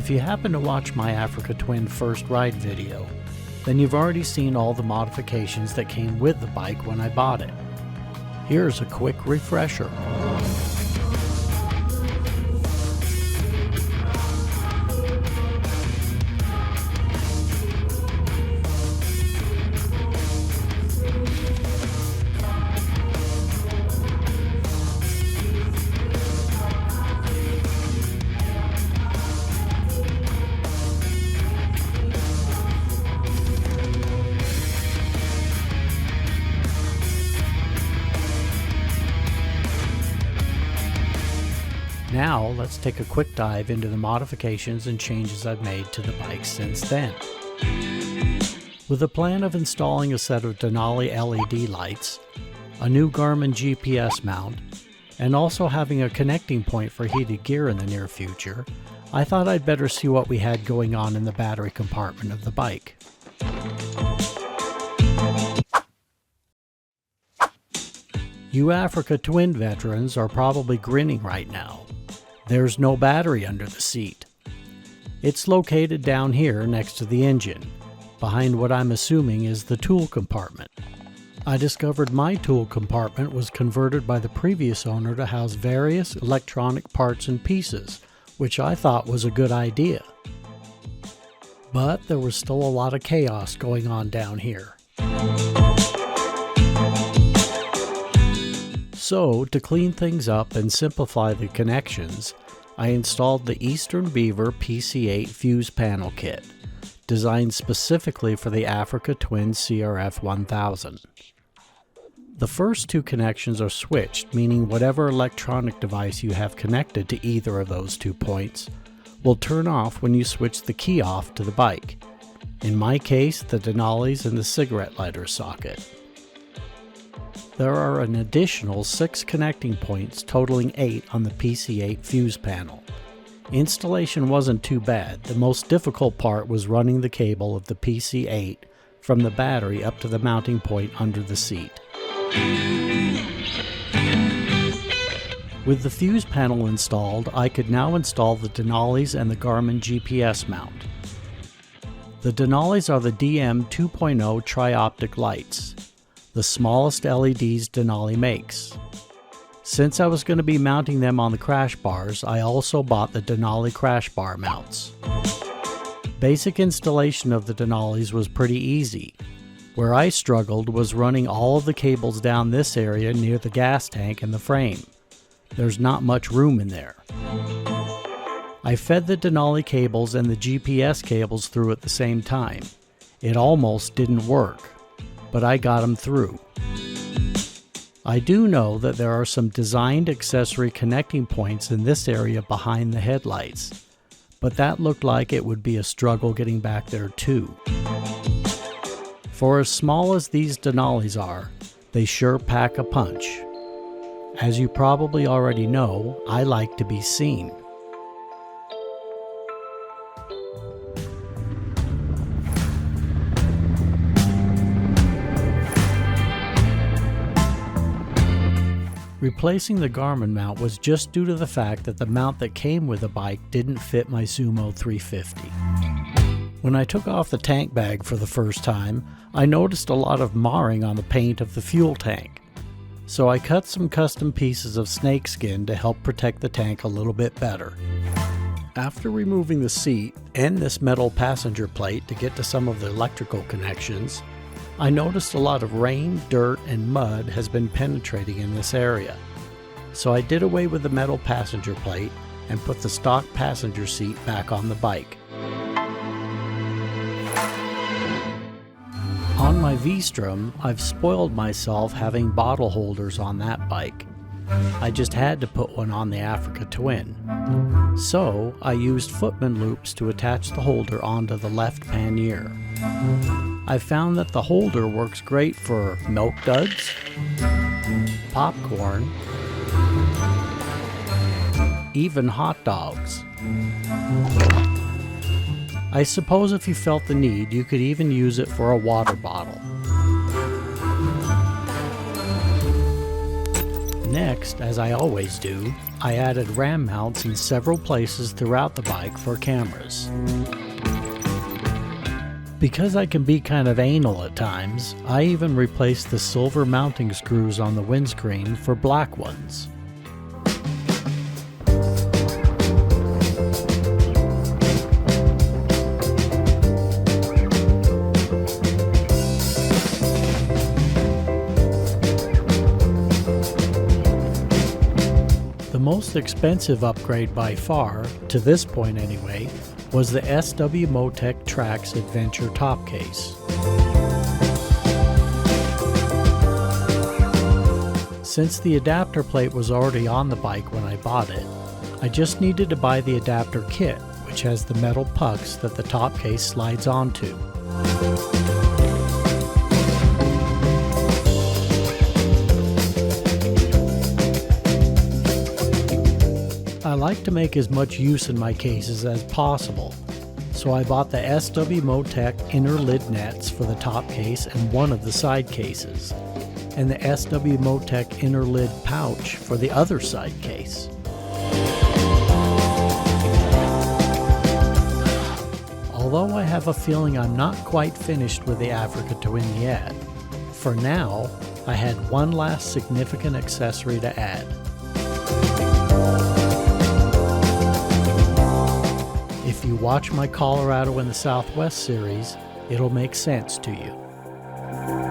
If you happen to watch my Africa Twin first ride video, then you've already seen all the modifications that came with the bike when I bought it. Here's a quick refresher. Now, let's take a quick dive into the modifications and changes I've made to the bike since then. With a plan of installing a set of Denali LED lights, a new Garmin GPS mount, and also having a connecting point for heated gear in the near future, I thought I'd better see what we had going on in the battery compartment of the bike. You Africa Twin veterans are probably grinning right now. There's no battery under the seat. It's located down here next to the engine, behind what I'm assuming is the tool compartment. I discovered my tool compartment was converted by the previous owner to house various electronic parts and pieces, which I thought was a good idea. But there was still a lot of chaos going on down here. So, to clean things up and simplify the connections, I installed the Eastern Beaver PC8 fuse panel kit, designed specifically for the Africa Twin CRF 1000. The first two connections are switched, meaning whatever electronic device you have connected to either of those 2 points will turn off when you switch the key off to the bike. In my case, the Denali's and the cigarette lighter socket. There are an additional 6 connecting points totaling 8 on the PC8 fuse panel. Installation wasn't too bad. The most difficult part was running the cable of the PC8 from the battery up to the mounting point under the seat. With the fuse panel installed, I could now install the Denali's and the Garmin GPS mount. The Denali's are the DM 2.0 tri-optic lights, the smallest LEDs Denali makes. Since I was going to be mounting them on the crash bars, I also bought the Denali crash bar mounts. Basic installation of the Denali's was pretty easy. Where I struggled was running all of the cables down this area near the gas tank and the frame. There's not much room in there. I fed the Denali cables and the GPS cables through at the same time. It almost didn't work, but I got them through. I do know that there are some designed accessory connecting points in this area behind the headlights, but that looked like it would be a struggle getting back there too. For as small as these Denali's are, they sure pack a punch. As you probably already know, I like to be seen. Replacing the Garmin mount was just due to the fact that the mount that came with the bike didn't fit my Sumo 350. When I took off the tank bag for the first time, I noticed a lot of marring on the paint of the fuel tank. So I cut some custom pieces of snakeskin to help protect the tank a little bit better. After removing the seat and this metal passenger plate to get to some of the electrical connections, I noticed a lot of rain, dirt, and mud has been penetrating in this area. So I did away with the metal passenger plate and put the stock passenger seat back on the bike. On my V-Strom, I've spoiled myself having bottle holders on that bike. I just had to put one on the Africa Twin. So I used footman loops to attach the holder onto the left pannier. I found that the holder works great for milk duds, popcorn, even hot dogs. I suppose if you felt the need, you could even use it for a water bottle. Next, as I always do, I added RAM mounts in several places throughout the bike for cameras. Because I can be kind of anal at times, I even replaced the silver mounting screws on the windscreen for black ones. The most expensive upgrade by far, to this point anyway, was the SW Motek Trax Adventure top case. Since the adapter plate was already on the bike when I bought it, I just needed to buy the adapter kit, which has the metal pucks that the top case slides onto. I like to make as much use in my cases as possible, so I bought the SW Motek inner lid nets for the top case and one of the side cases, and the SW Motek inner lid pouch for the other side case. Although I have a feeling I'm not quite finished with the Africa Twin yet, for now I had one last significant accessory to add. If you watch my Colorado in the Southwest series, it'll make sense to you.